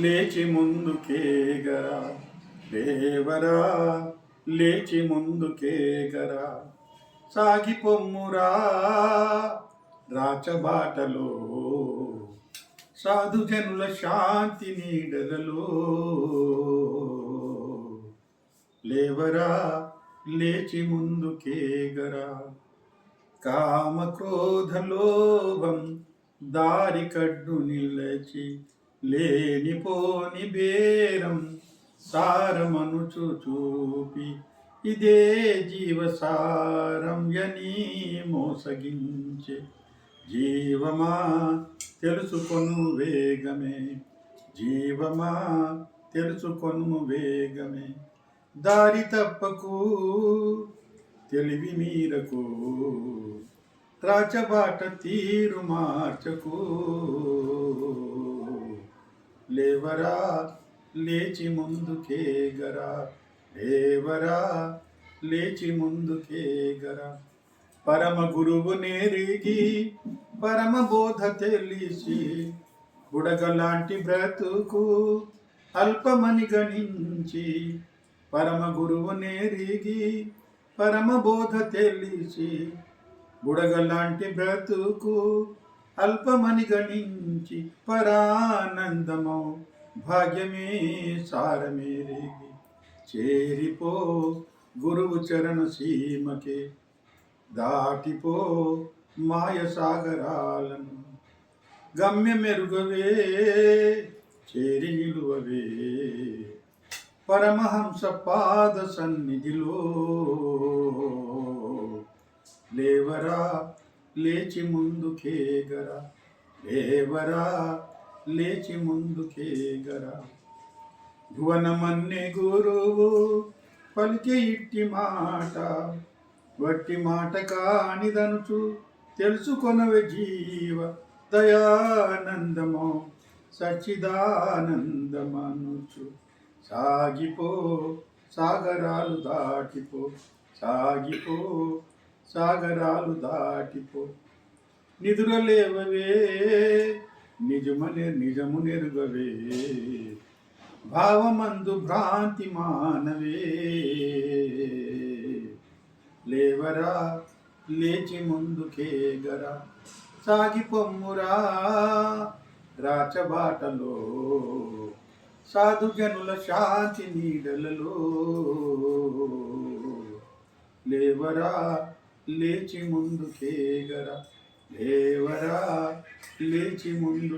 లేచి ముందుకేగరా దేవరా, లేచి ముందుకేగరా, సాగిపొమ్మురా రాచబాటలో, సాధుజనుల శాంతి నీడలలో. లేవరా, లేచి ముందుకేగరా, కామక్రోధలోభం దారి కడ్డు నిలచి, లేనిపోని బేరం సారమనుచు చూపి, ఇదే జీవసారం యని మోసగించే. జీవమా తెలుసుకొను వేగమే, జీవమా తెలుసుకొను వేగమే, దారి తప్పకు తెలివి మీరకు, రాచబాట తీరు మార్చకు. లేవరా, లేచి ముందుకేగరా, లేవరా, లేచి ముందుకేగరా, పరమ గురువు నేరిగి పరమ బోధ తెలిసి, బుడగలాంటి బ్రతుకు అల్పమని గణించి, పరమ గురువు నేరిగి పరమ బోధ తెలిసి, బుడగలాంటి బ్రతుకు అల్పమని గణించి, పరానందమో భాగ్యమే సారమేరిగి, చేరిపో గురువు చరణ సీమకే, దాటిపో మాయ సాగరాలను, గమ్యమెరుగవే చేరి నిలువవే పరమహంస పాద సన్నిధిలో. లేవరా, లేచి ముందుకేగరా, లేవరా, లేచి ముందుకేగరా, భువనమన్నే గురువు పలికే ఇట్టి మాట, వట్టి మాట కానిదనుచు తెలుసుకొనవే జీవ, దయానందమో సచ్చిదానందమనుచు, సాగిపో సాగరాలు దాటిపో, సాగిపో సాగరాలు దాటిపో. నిదురలేవవే నిజము నెరుగవే, భావమందు భ్రాంతి మానవే. లేవరా, లేచి ముందుకేగరా, సాగిపొమ్మురా రాచబాటలో, సాధుజనుల శాంతి నీడలలో. లేవరా, లేచి ముందుకేగరా, లేవరా, లేచి ముందు